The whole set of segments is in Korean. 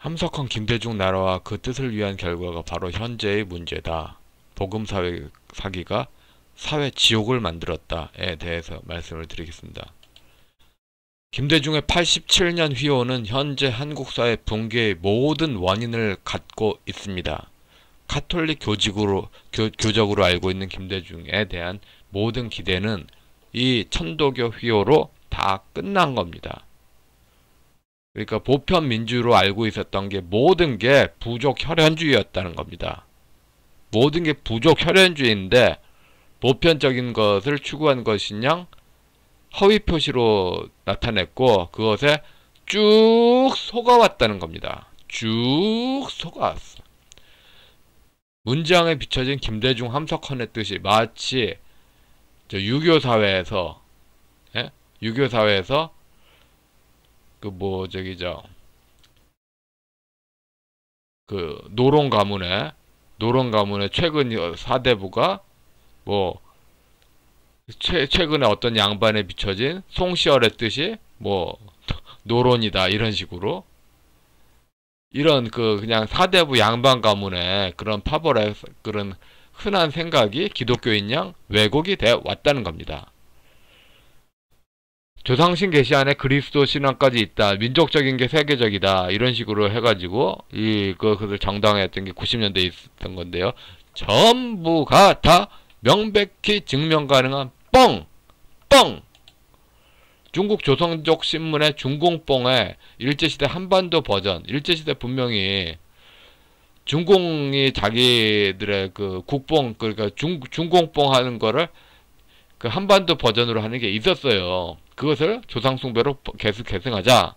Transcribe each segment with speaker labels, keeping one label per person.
Speaker 1: 함석헌 김대중 나라와 그 뜻을 위한 결과가 바로 현재의 문제다. 복음사회 사기가 사회 지옥을 만들었다에 대해서 말씀을 드리겠습니다. 김대중의 87년 휘호는 현재 한국 사회 붕괴의 모든 원인을 갖고 있습니다. 카톨릭 교적으로 알고 있는 김대중에 대한 모든 기대는 이 천도교 휘호로 다 끝난 겁니다. 그러니까 보편 민주로 알고 있었던 게 모든 게 부족 혈연주의였다는 겁니다. 모든 게 부족 혈연주의인데 보편적인 것을 추구한 것이냐 허위 표시로 나타냈고 그것에 쭉 속아왔다는 겁니다. 쭉 속아왔어. 문장에 비춰진 김대중 함석헌의 뜻이 마치 유교 사회에서 유교 사회에서 노론 가문의 최근 사대부가 최근에 어떤 양반에 비춰진 송시열의 뜻이 노론이다 이런 식으로 이런 그냥 사대부 양반 가문의 그런 파벌의 그런 흔한 생각이 기독교인 양 왜곡이 돼 왔다는 겁니다. 조상신 계시 안에 그리스도 신앙까지 있다. 민족적인 게 세계적이다. 이런 식으로 해가지고 그것을 정당화했던 게 90년대에 있었던 건데요. 전부가 다 명백히 증명 가능한 뻥! 중국 조선족 신문의 중공뽕의 일제시대 한반도 버전. 일제시대 분명히 중공이 자기들의 국뽕, 그러니까 중공뽕 하는 거를 한반도 버전으로 하는 게 있었어요. 그것을 조상숭배로 계승하자.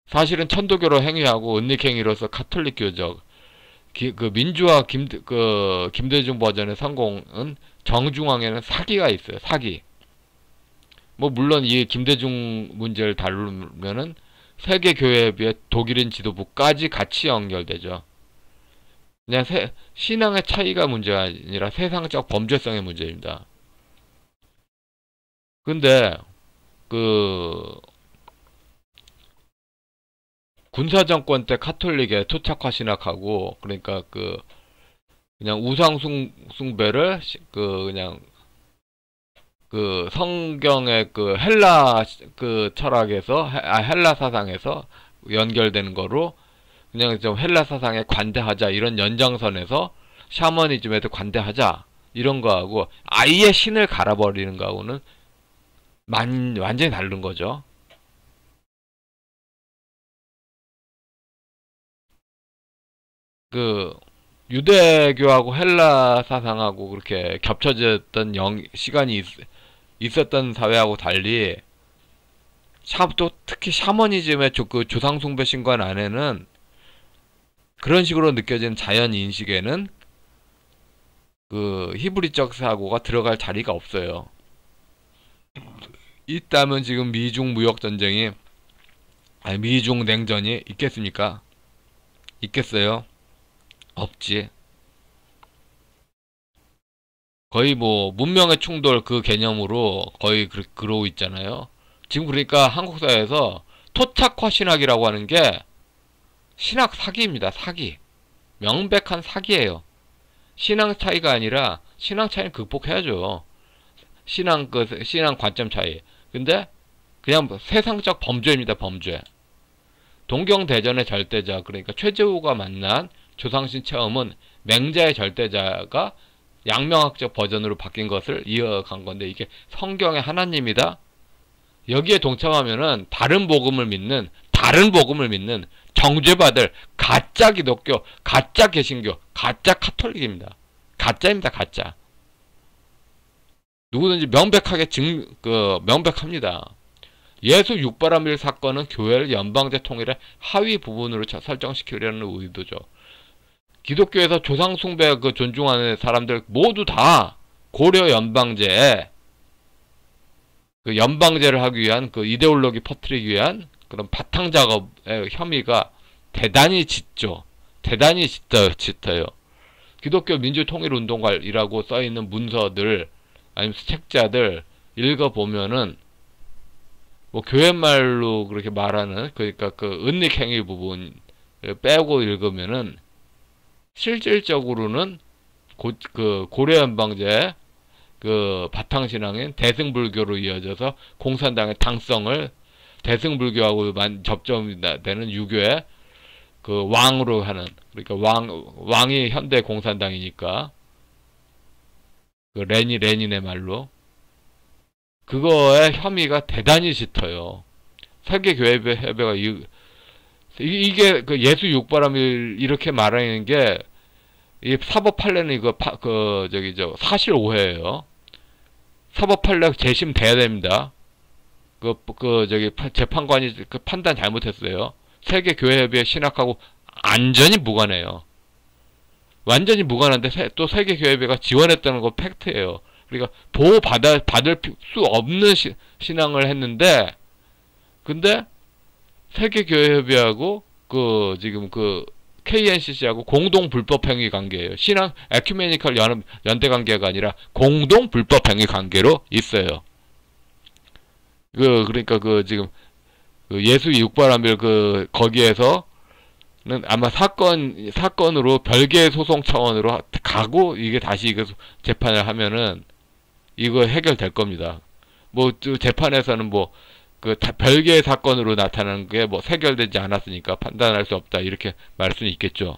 Speaker 1: 사실은 천도교로 행위하고 은닉행위로서 카톨릭 교적, 민주화 김대중 버전의 성공은 정중앙에는 사기가 있어요. 사기. 물론 이 김대중 문제를 다루면은 세계 교회에 비해 독일인 지도부까지 같이 연결되죠. 그냥 신앙의 차이가 문제가 아니라 세상적 범죄성의 문제입니다. 근데 군사정권 때 카톨릭에 토착화 신학하고 그러니까 그냥 우상숭배를 그냥 성경의 헬라 철학에서 헬라 사상에서 연결되는 거로 그냥 좀 헬라 사상에 관대하자 이런 연장선에서 샤머니즘에도 관대하자 이런 거하고 아예 신을 갈아버리는 거하고는 완전히 다른 거죠. 유대교하고 헬라 사상하고 그렇게 겹쳐졌던 시간이 있었던 사회하고 달리 또 특히 샤머니즘의 조상숭배 신관 안에는 그런 식으로 느껴지는 자연 인식에는 히브리적 사고가 들어갈 자리가 없어요. 있다면 지금 미중 무역 전쟁이 미중 냉전이 있겠습니까? 있겠어요? 없지. 거의 문명의 충돌 개념으로 거의 그러고 있잖아요. 지금 그러니까 한국 사회에서 토착화 신학이라고 하는 게 신학 사기입니다. 사기. 명백한 사기예요. 신앙 차이가 아니라 신앙 차이는 극복해야죠. 신앙 관점 차이. 근데 그냥 세상적 범죄입니다. 범죄. 동경대전의 절대자 그러니까 최재우가 만난 조상신 체험은 맹자의 절대자가 양명학적 버전으로 바뀐 것을 이어간 건데 이게 성경의 하나님이다. 여기에 동참하면은 다른 복음을 믿는 정죄받을 가짜 기독교, 가짜 개신교, 가짜 카톨릭입니다. 가짜입니다. 가짜. 누구든지 명백하게 명백합니다. 예수 육바라밀 사건은 교회를 연방제 통일의 하위 부분으로 설정시키려는 의도죠. 기독교에서 조상숭배 존중하는 사람들 모두 다 고려 연방제에 연방제를 하기 위한 이데올로기 퍼뜨리기 위한 그런 바탕 작업의 혐의가 대단히 짙죠. 대단히 짙어요. 기독교 민주통일운동가이라고 써있는 문서들 아니면 책자들 읽어보면은 뭐 교회 말로 그렇게 말하는 그러니까 그 은닉행위 부분 빼고 읽으면은 실질적으로는 그 고려연방제 그 바탕신앙인 대승불교로 이어져서 공산당의 당성을 대승불교하고 접점이 되는 유교의 그 왕으로 하는, 그러니까 왕이 현대 공산당이니까 그 레닌의 말로 그거의 혐의가 대단히 짙어요. 세계교회협회가 이게 그 예수 육바람일 이렇게 말하는 게 이 사법 판례는 이거 사실 오해예요. 사법 판례 재심돼야 됩니다. 재판관이 그 판단 잘못했어요. 세계교회협의회 신학하고 완전히 무관해요. 완전히 무관한데 또 세계교회협의회가 지원했다는 거 팩트예요. 그러니까 받을 수 없는 신앙을 했는데, 근데 세계교회협의회하고 지금 KNCC하고 공동 불법행위 관계예요. 신앙 에큐메니컬 연대 관계가 아니라 공동 불법행위 관계로 있어요. 그러니까 지금 예수 육바람일 거기에서는 아마 사건으로 별개의 소송 차원으로 가고 이게 다시 이거 재판을 하면은 이거 해결될 겁니다. 뭐 재판에서는 별개의 사건으로 나타나는 게 해결되지 않았으니까 판단할 수 없다 이렇게 말할 수는 있겠죠.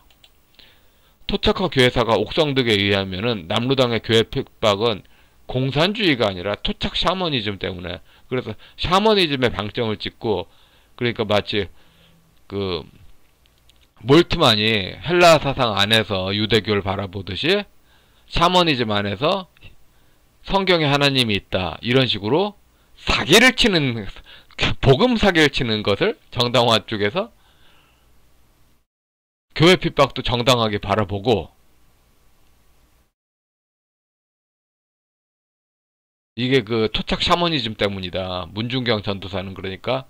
Speaker 1: 토착화 교회사가 옥성득에 의하면은 남루당의 교회 핍박은 공산주의가 아니라 토착 샤머니즘 때문에, 그래서 샤머니즘의 방점을 찍고, 그러니까 마치 몰트만이 헬라 사상 안에서 유대교를 바라보듯이 샤머니즘 안에서 성경에 하나님이 있다 이런 식으로 복음 사기를 치는 것을 정당화 쪽에서 교회 핍박도 정당하게 바라보고, 이게 토착 샤머니즘 때문이다. 문중경 전도사는 그러니까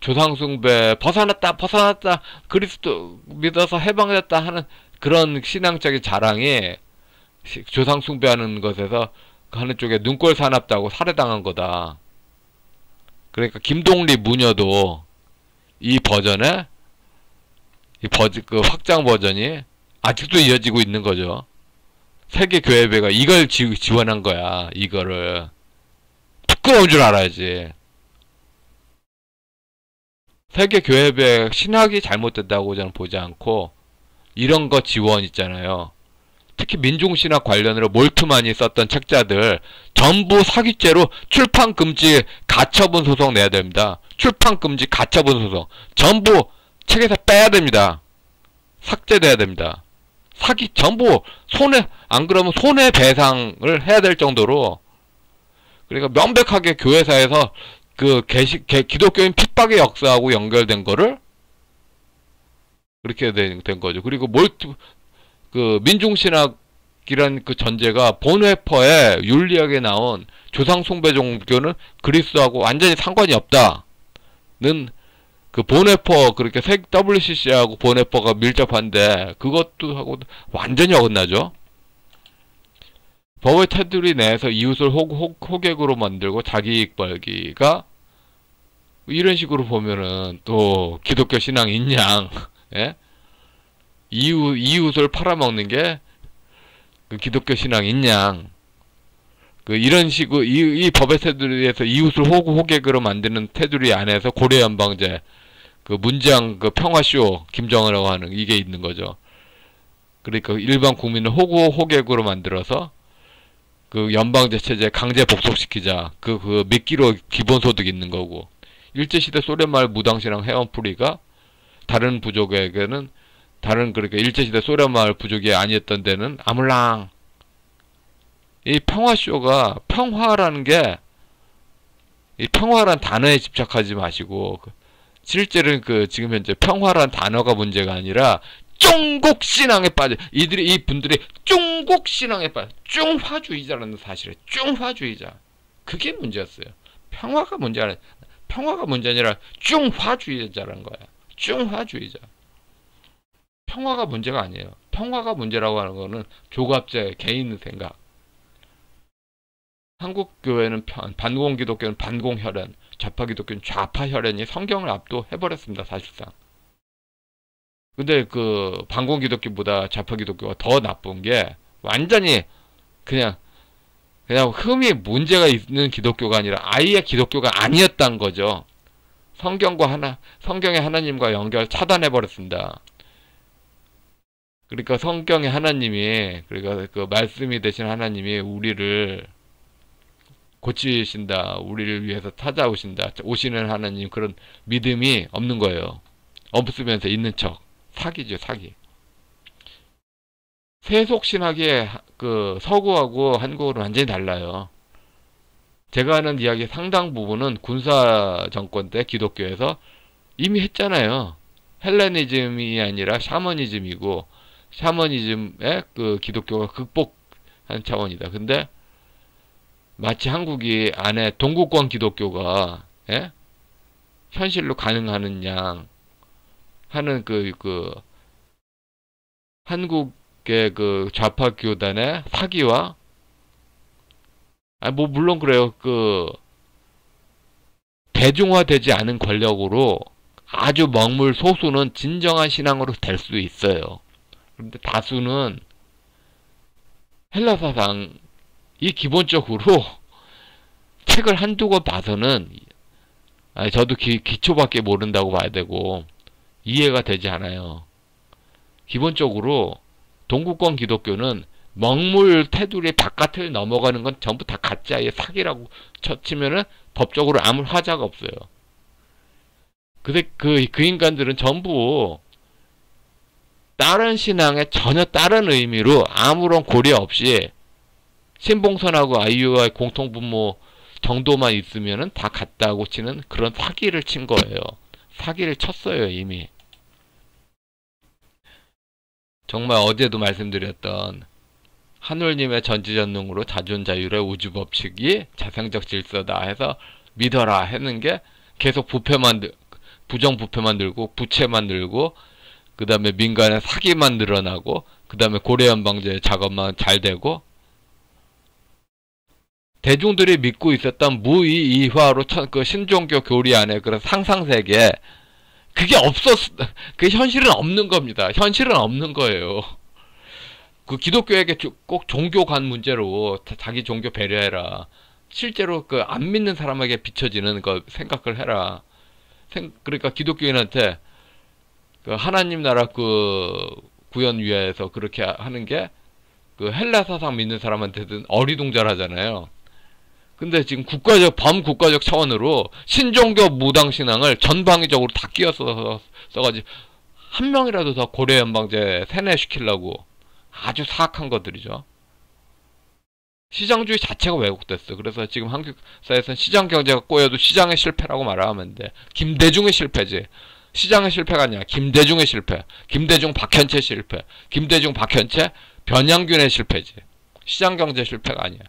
Speaker 1: 조상숭배 벗어났다 그리스도 믿어서 해방됐다 하는 그런 신앙적인 자랑이 조상숭배하는 것에서 하는 쪽에 눈꼴 사납다고 살해당한 거다. 그러니까 김동리 무녀도 이 버전에 확장 버전이 아직도 이어지고 있는 거죠. 세계교회회가 이걸 지원한 거야. 이거를 부끄러운 줄 알아야지. 세계교회회 신학이 잘못됐다고 저는 보지 않고 이런 거 지원 있잖아요. 특히 민중신학 관련으로 몰트만이 썼던 책자들 전부 사기죄로 출판금지 가처분 소송 내야 됩니다. 출판금지 가처분 소송 전부 책에서 빼야 됩니다. 삭제돼야 됩니다. 전부 안 그러면 손해배상을 해야 될 정도로, 그러니까 명백하게 교회사에서 기독교인 핍박의 역사하고 연결된 거를 그렇게 된 거죠. 그리고 민중신학이란 전제가 본회퍼에 윤리학에 나온 조상숭배 종교는 그리스도하고 완전히 상관이 없다는 본회퍼, 그렇게 WCC하고 본회퍼가 밀접한데 그것도 하고 완전히 어긋나죠. 법의 테두리 내에서 이웃을 호객으로 만들고 자기이익 벌기가 이런 식으로 보면은 또 기독교 신앙 인양, 예? 이웃을 팔아먹는 게 기독교 신앙 인양, 이런 식으로 이 법의 테두리에서 이웃을 호객으로 만드는 테두리 안에서 고려연방제 문장 평화쇼 김정은이라고 하는 이게 있는 거죠. 그러니까 일반 국민을 호객으로 만들어서 연방제 체제 강제 복속시키자. 미끼로 기본소득 있는 거고, 일제시대 소련말 무당신앙 회원풀이가 다른 부족에게는 그러니까 일제시대 소련마을 부족이 아니었던 데는 아물랑. 이 평화쇼가 평화라는 게 이 평화란 단어에 집착하지 마시고 실제로는 지금 현재 평화란 단어가 문제가 아니라 중국 신앙에 빠져 이 분들이 중국 신앙에 빠져 중화주의자라는 사실에 중화주의자, 그게 문제였어요. 평화가 문제 아니라 중화주의자라는 거야. 중화주의자. 평화가 문제가 아니에요. 평화가 문제라고 하는 거는 조갑제 개인 생각. 한국 교회는 반공 기독교는 반공 혈연, 좌파 기독교는 좌파 혈연이 성경을 압도해버렸습니다. 사실상. 근데 그 반공 기독교보다 좌파 기독교가 더 나쁜 게 완전히 그냥 흠이 문제가 있는 기독교가 아니라 아예 기독교가 아니었다는 거죠. 성경의 하나님과 연결 차단해버렸습니다. 그러니까 성경의 하나님이, 그러니까 그 말씀이 되신 하나님이 우리를 고치신다, 우리를 위해서 찾아오신다, 오시는 하나님, 그런 믿음이 없는 거예요. 없으면서 있는 척. 사기죠, 사기. 세속신학의 그 서구하고 한국은 완전히 달라요. 제가 하는 이야기 상당 부분은 군사 정권 때 기독교에서 이미 했잖아요. 헬레니즘이 아니라 샤머니즘이고, 샤머니즘의 그 기독교가 극복한 차원이다. 근데 마치 한국이 안에 동국권 기독교가 현실로 가능하는 양 하는 그 한국의 그 좌파 교단의 사기와 뭐 물론 그래요. 그 대중화되지 않은 권력으로 아주 먹물 소수는 진정한 신앙으로 될 수 있어요. 그런데 다수는 헬라 사상이 기본적으로 책을 한두 권 봐서는 저도 기초밖에 모른다고 봐야 되고 이해가 되지 않아요. 기본적으로 동국권 기독교는 먹물 테두리 바깥을 넘어가는 건 전부 다 가짜의 사기라고 치면은 법적으로 아무 하자가 없어요. 근데 그 인간들은 전부 다른 신앙에 전혀 다른 의미로 아무런 고려 없이 신봉선하고 아이유와의 공통분모 정도만 있으면은 다 같다고 치는 그런 사기를 친 거예요. 사기를 쳤어요, 이미. 정말 어제도 말씀드렸던 하늘님의 전지전능으로 자존자율의 우주법칙이 자생적 질서다 해서 믿어라 했는 게 계속 부정부패만 늘고 부채만 늘고 그 다음에 민간의 사기만 늘어나고 그 다음에 고려연방제 작업만 잘 되고 대중들이 믿고 있었던 무의이화로 그 신종교 교리 안에 그런 상상세계 그게 그 현실은 없는 겁니다. 현실은 없는 거예요. 그 기독교에게 꼭 종교 간 문제로 자기 종교 배려해라. 실제로 그 안 믿는 사람에게 비춰지는 거 생각을 해라. 그러니까 기독교인한테 그 하나님 나라 그 구현 위에서 그렇게 하는 게 그 헬라 사상 믿는 사람한테는 어리둥절하잖아요. 근데 지금 범국가적 차원으로 신종교 무당신앙을 전방위적으로 다 써가지고 한 명이라도 더 고려연방제 세뇌시키려고 아주 사악한 것들이죠. 시장주의 자체가 왜곡됐어. 그래서 지금 한국 사회에서는 시장경제가 꼬여도 시장의 실패라고 말하면 돼. 김대중의 실패지. 시장의 실패가 아니야. 김대중의 실패. 김대중 박현채 실패. 김대중 박현채 변양균의 실패지. 시장경제 실패가 아니야.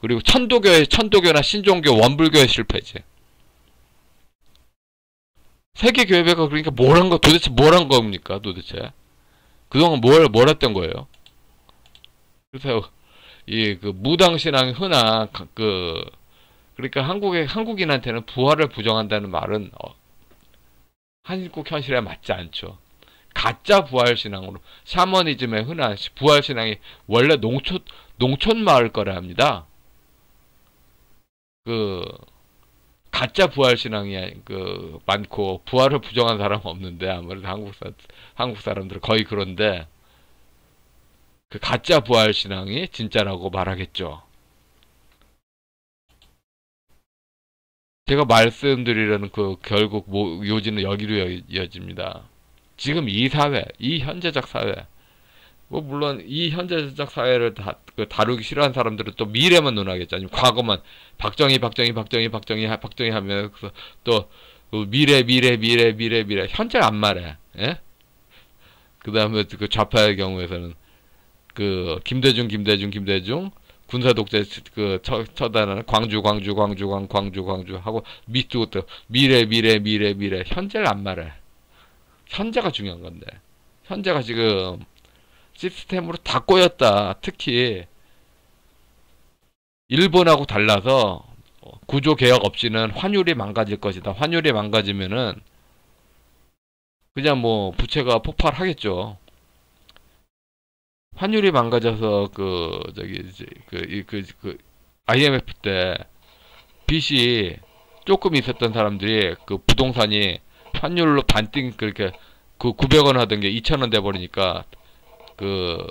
Speaker 1: 그리고 천도교나 신종교 원불교의 실패지. 세계교회가 그러니까 도대체 뭘 한 겁니까 도대체. 그동안 뭘 했던 거예요. 그래서 그 무당신앙 흔한 그러니까 한국인한테는 부활을 부정한다는 말은 한국 현실에 맞지 않죠. 가짜 부활신앙으로 샤머니즘의 흔한 부활신앙이 원래 농촌 마을 거라 합니다. 그 가짜 부활신앙이 많고 부활을 부정한 사람은 없는데 아무래도 한국 사람들은 거의 그런데 그 가짜 부활신앙이 진짜라고 말하겠죠. 제가 말씀드리려는 결국 요지는 여기로 이어집니다. 지금 이 사회, 이 현재적 사회, 물론 이 현재적 사회를 다루기 싫어하는 사람들은 또 미래만 논하겠죠. 아니면 과거만 박정희 하면 또 미래 현재를 안 말해. 예? 그 다음에 그 좌파의 경우에서는 김대중 군사 독재 처단하는 광주 하고 밑도 또 미래 현재를 안 말해. 현재가 중요한 건데 현재가 지금 시스템으로 다 꼬였다. 특히 일본하고 달라서 구조 개혁 없이는 환율이 망가질 것이다. 환율이 망가지면은 그냥 뭐 부채가 폭발하겠죠. 환율이 망가져서 IMF 때 빚이 조금 있었던 사람들이 그 부동산이 환율로 반띵 그렇게 그 900원 하던 게 2000원 돼 버리니까 그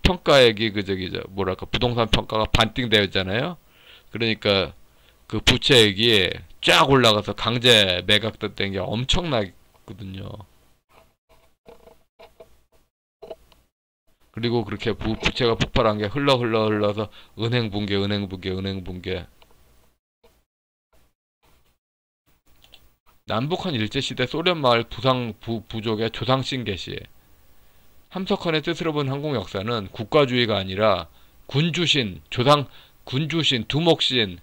Speaker 1: 평가액이 뭐랄까 부동산 평가가 반띵 되었잖아요. 그러니까 그 부채액이 쫙 올라가서 강제 매각됐던 게 엄청나거든요. 그리고 그렇게 부채가 폭발한 게 흘러서 은행 붕괴. 남북한 일제시대 소련마을 부족의 조상신 개시. 함석헌의 뜻으로 본 한국 역사는 국가주의가 아니라 군주신, 군주신, 두목신,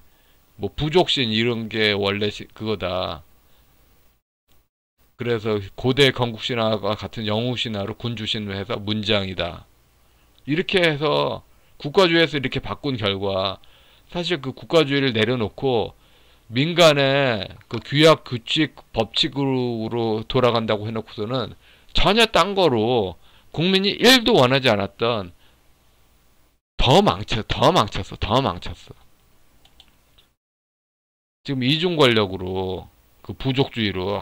Speaker 1: 뭐 부족신 이런 게 원래 그거다. 그래서 고대 건국신화와 같은 영웅신화로 군주신을 해서 문장이다. 이렇게 해서 국가주의에서 이렇게 바꾼 결과 사실 그 국가주의를 내려놓고 민간의 그 규약, 규칙, 법칙으로 돌아간다고 해놓고서는 전혀 딴 거로 국민이 1도 원하지 않았던 더 망쳤어. 지금 이중 권력으로 그 부족주의로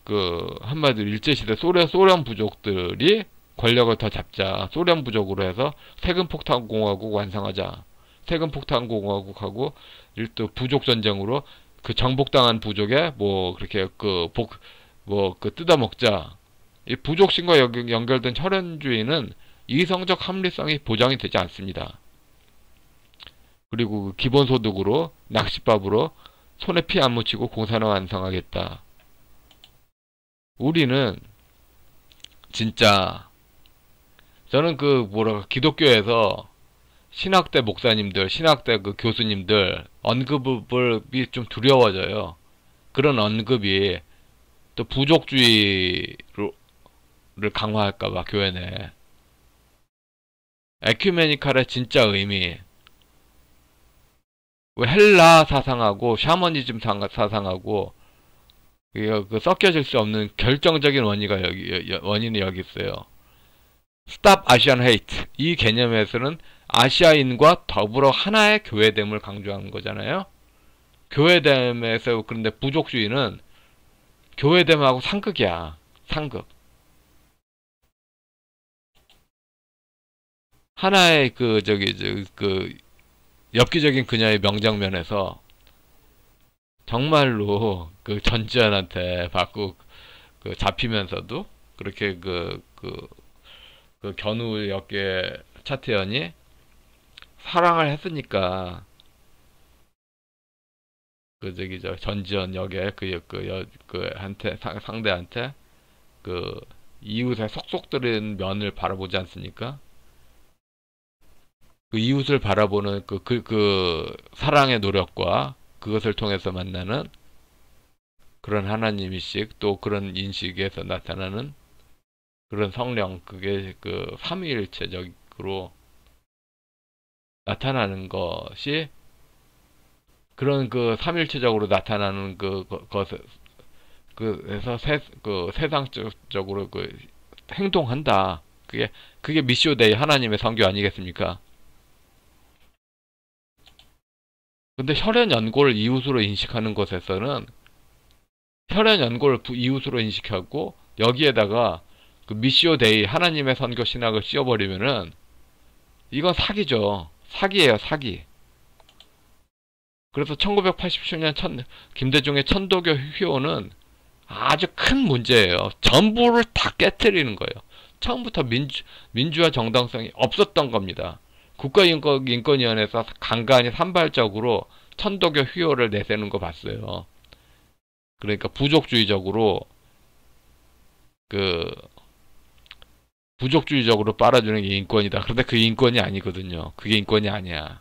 Speaker 1: 그 한마디로 일제시대 소련 부족들이 권력을 더 잡자. 소련 부족으로 해서 세금폭탄공화국 완성하자. 세금폭탄공화국하고 또 부족 전쟁으로 그 정복당한 부족에 뭐 그렇게 뜯어먹자. 이 부족신과 연결된 혈연주의는 이성적 합리성이 보장이 되지 않습니다. 그리고 기본소득으로 낚싯밥으로 손에 피 안 묻히고 공산화 완성하겠다. 우리는 진짜 저는 기독교에서 신학대 목사님들, 신학대 그 교수님들 언급이 좀 두려워져요. 그런 언급이 또 부족주의를 강화할까봐 교회 내. 에큐메니칼의 진짜 의미. 왜 헬라 사상하고 샤머니즘 사상하고 그 섞여질 수 없는 결정적인 원인이 여기 있어요. Stop Asian Hate. 이 개념에서는 아시아인과 더불어 하나의 교회됨을 강조하는 거잖아요. 교회됨에서 그런데 부족주의는 교회됨하고 상극이야. 상극. 하나의 엽기적인 그녀의 명장면에서 정말로 그 전지현한테 받고 잡히면서도 그렇게 견우 역의 차태현이 사랑을 했으니까 전지현 역의 상대한테 이웃의 속속 들은 면을 바라보지 않습니까? 그 이웃을 바라보는 사랑의 노력과 그것을 통해서 만나는 그런 하나님이식 또 그런 인식에서 나타나는 그런 성령, 그게 삼위일체적으로 나타나는 것이 그런 삼일체적으로 나타나는 그래서 세상적으로 행동한다. 그게 미시오데이 하나님의 성교 아니겠습니까? 근데 혈연연골을 이웃으로 인식하는 것에서는 혈연연골을 이웃으로 인식하고 여기에다가 미시오데이 하나님의 선교 신학을 씌워버리면은 이건 사기죠. 사기예요, 사기. 그래서 1987년 김대중의 천도교 휘호는 아주 큰 문제예요. 전부를 다 깨뜨리는 거예요. 처음부터 민주화 정당성이 없었던 겁니다. 국가인권위원회에서 간간히 산발적으로 천도교 휘호를 내세우는 거 봤어요. 그러니까 부족주의적으로 빨아주는 게 인권이다. 그런데 그 인권이 아니거든요. 그게 인권이 아니야.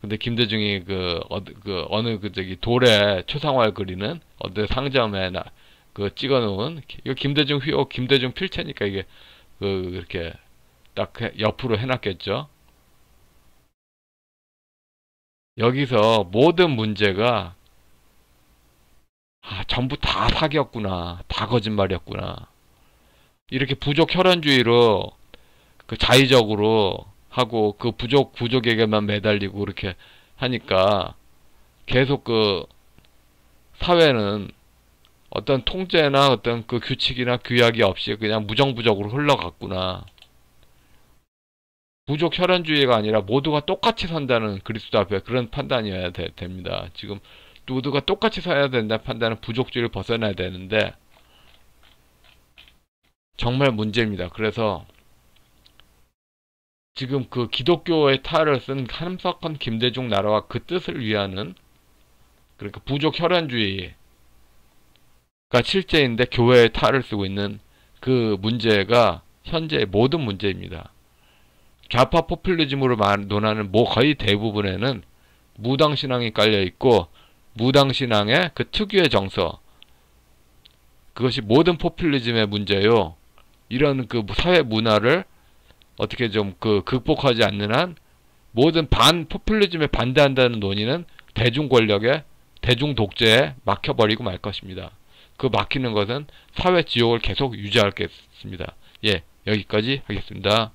Speaker 1: 근데 김대중이 돌에 초상화를 그리는 어느 상점에 찍어놓은 이거 김대중 휘호, 김대중 필체니까 이게 이렇게 딱 옆으로 해놨겠죠. 여기서 모든 문제가 전부 다 사기였구나. 다 거짓말이었구나. 이렇게 부족 혈안주의로 그 자의적으로 하고 그 부족에게만 매달리고 그렇게 하니까 계속 그 사회는 어떤 통제나 어떤 그 규칙이나 규약이 없이 그냥 무정부적으로 흘러갔구나. 부족 혈안주의가 아니라 모두가 똑같이 산다는 그리스도 앞에 그런 판단이어야 됩니다. 지금 모두가 똑같이 살아야 된다는 판단은 부족주의를 벗어나야 되는데 정말 문제입니다. 그래서 지금 그 기독교의 탈을 쓴 함석헌 김대중 나라와 그 뜻을 위하는 그러니까 부족 혈안주의가 실제인데 교회의 탈을 쓰고 있는 그 문제가 현재의 모든 문제입니다. 좌파 포퓰리즘으로 논하는 거의 대부분에는 무당신앙이 깔려있고 무당신앙의 그 특유의 정서 그것이 모든 포퓰리즘의 문제요. 이런 그 사회 문화를 어떻게 좀 그 극복하지 않는 한 모든 포퓰리즘에 반대한다는 논의는 대중 권력의 대중 독재에 막혀버리고 말 것입니다. 그 막히는 것은 사회 지옥을 계속 유지하겠습니다. 예, 여기까지 하겠습니다.